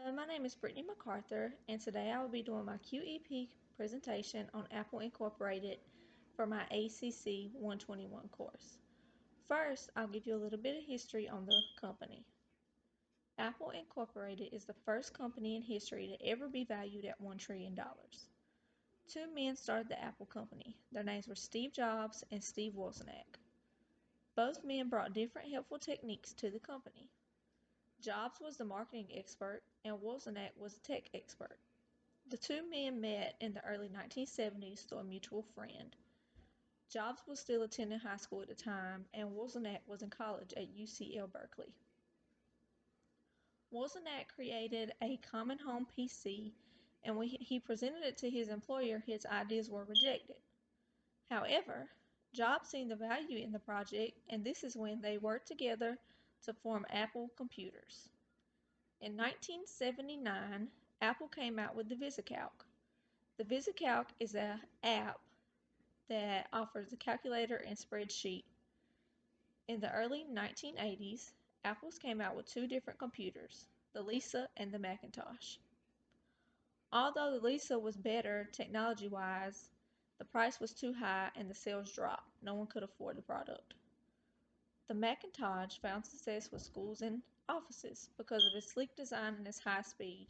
My name is Brittany MacArthur, and today I will be doing my QEP presentation on Apple Incorporated for my ACC 121 course. First, I'll give you a little bit of history on the company. Apple Incorporated is the first company in history to ever be valued at $1 trillion. Two men started the Apple company. Their names were Steve Jobs and Steve Wozniak. Both men brought different helpful techniques to the company. Jobs was the marketing expert, and Wozniak was a tech expert. The two men met in the early 1970s through a mutual friend. Jobs was still attending high school at the time, and Wozniak was in college at UCL Berkeley. Wozniak created a common home PC, and when he presented it to his employer, his ideas were rejected. However, Jobs seen the value in the project, and this is when they worked together to form Apple Computers. In 1979, Apple came out with the VisiCalc. The VisiCalc is an app that offers a calculator and spreadsheet. In the early 1980s, Apple came out with two different computers, the Lisa and the Macintosh. Although the Lisa was better technology-wise, the price was too high and the sales dropped. No one could afford the product. The Macintosh found success with schools and offices because of its sleek design and its high speed.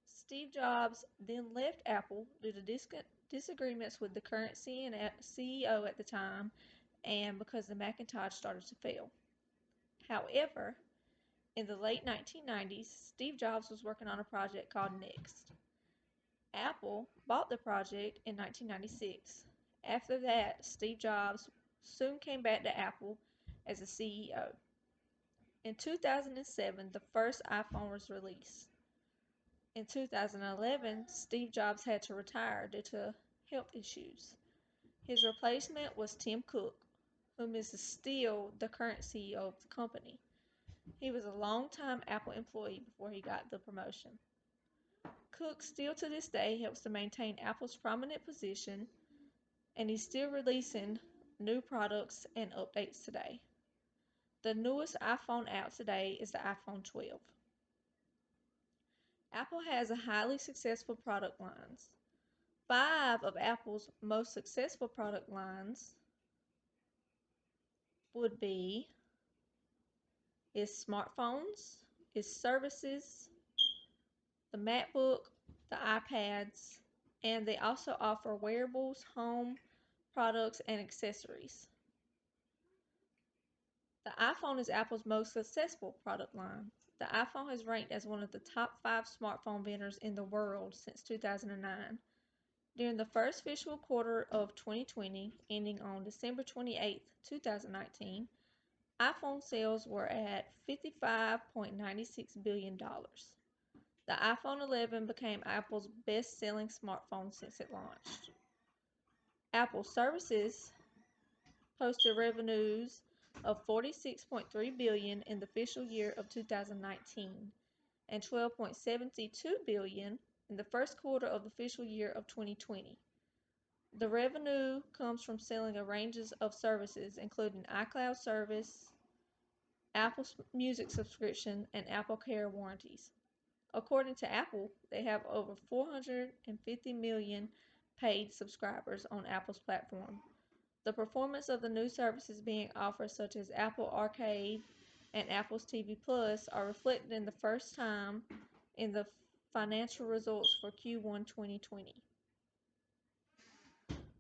Steve Jobs then left Apple due to disagreements with the current CEO at the time and because the Macintosh started to fail. However, in the late 1990s, Steve Jobs was working on a project called Next. Apple bought the project in 1996. After that, Steve Jobs soon came back to Apple as a CEO. In 2007, the first iPhone was released. In 2011, Steve Jobs had to retire due to health issues. His replacement was Tim Cook, whom is still the current CEO of the company. He was a long-time Apple employee before he got the promotion. Cook still to this day helps to maintain Apple's prominent position, and he's still releasing new products and updates today. The newest iPhone out today is the iPhone 12. Apple has a highly successful product lines. Five of Apple's most successful product lines would be its smartphones, its services, the MacBook, the iPads, and they also offer wearables, home products, and accessories. The iPhone is Apple's most successful product line. The iPhone has ranked as one of the top 5 smartphone vendors in the world since 2009. During the first fiscal quarter of 2020, ending on December 28, 2019, iPhone sales were at $55.96 billion. The iPhone 11 became Apple's best-selling smartphone since it launched. Apple Services posted revenues of $46.3 billion in the fiscal year of 2019 and $12.72 billion in the first quarter of the fiscal year of 2020. The revenue comes from selling a range of services including iCloud service, Apple Music subscription, and Apple Care warranties. According to Apple, they have over 450 million paid subscribers on Apple's platform. The performance of the new services being offered, such as Apple Arcade and Apple's TV Plus, are reflected in the first time in the financial results for Q1 2020.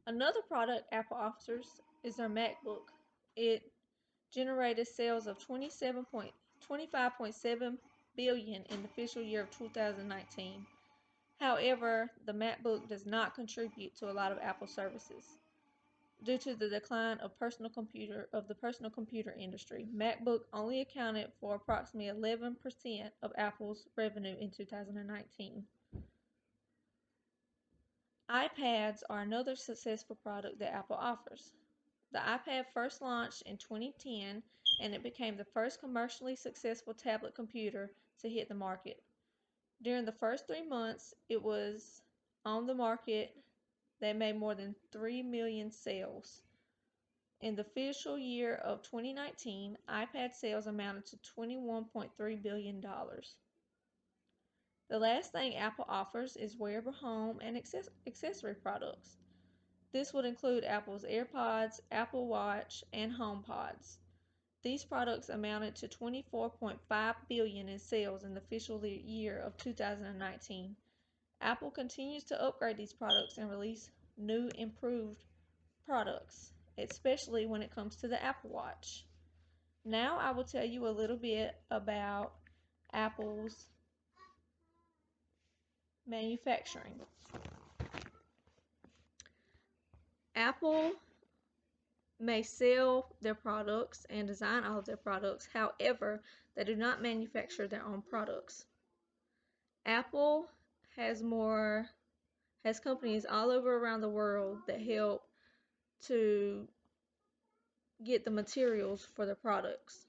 Another product Apple offers is their MacBook. It generated sales of $25.7 billion in the fiscal year of 2019. However, the MacBook does not contribute to a lot of Apple services. Due to the decline of the personal computer industry, MacBook only accounted for approximately 11% of Apple's revenue in 2019. iPads are another successful product that Apple offers. The iPad first launched in 2010 and it became the first commercially successful tablet computer to hit the market. During the first 3 months it was on the market, they made more than 3 million sales. In the fiscal year of 2019, iPad sales amounted to $21.3 billion. The last thing Apple offers is wearable home and accessory products. This would include Apple's AirPods, Apple Watch, and HomePods. These products amounted to 24.5 billion in sales in the fiscal year of 2019. Apple continues to upgrade these products and release new improved products, especially when it comes to the Apple Watch. Now I will tell you a little bit about Apple's manufacturing. Apple may sell their products and design all of their products, however, they do not manufacture their own products. Apple has companies all over around the world that help to get the materials for their products.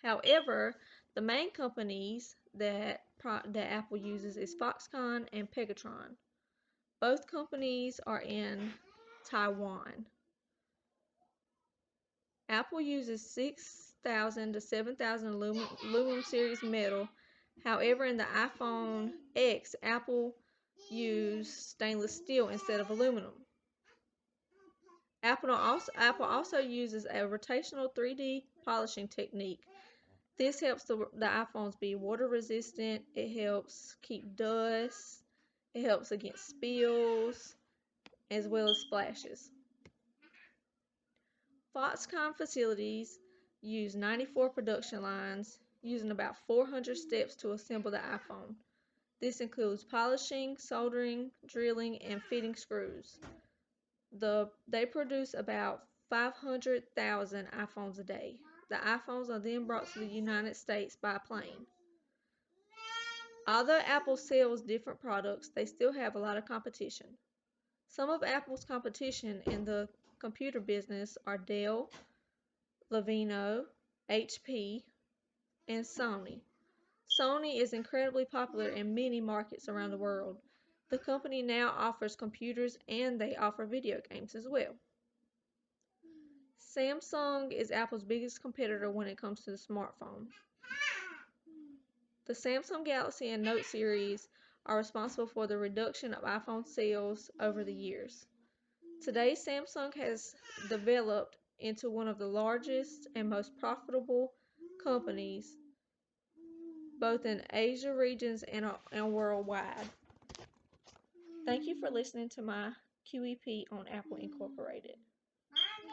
However, the main companies that Apple uses is Foxconn and Pegatron. Both companies are in Taiwan. Apple uses 6,000 to 7,000 aluminum series metal. However, in the iPhone X, Apple used stainless steel instead of aluminum. Apple also uses a rotational 3D polishing technique. This helps the iPhones be water resistant. It helps keep dust. It helps against spills as well as splashes. Foxconn facilities use 94 production lines, using about 400 steps to assemble the iPhone. This includes polishing, soldering, drilling, and fitting screws. They produce about 500,000 iPhones a day. The iPhones are then brought to the United States by plane. Although Apple sells different products, they still have a lot of competition. Some of Apple's competition in the computer business are Dell, Lenovo, HP, and Sony. Sony is incredibly popular in many markets around the world. The company now offers computers and they offer video games as well. Samsung is Apple's biggest competitor when it comes to the smartphone. The Samsung Galaxy and Note series are responsible for the reduction of iPhone sales over the years. Today, Samsung has developed into one of the largest and most profitable companies both in Asia regions and worldwide. Thank you for listening to my QEP on Apple Incorporated.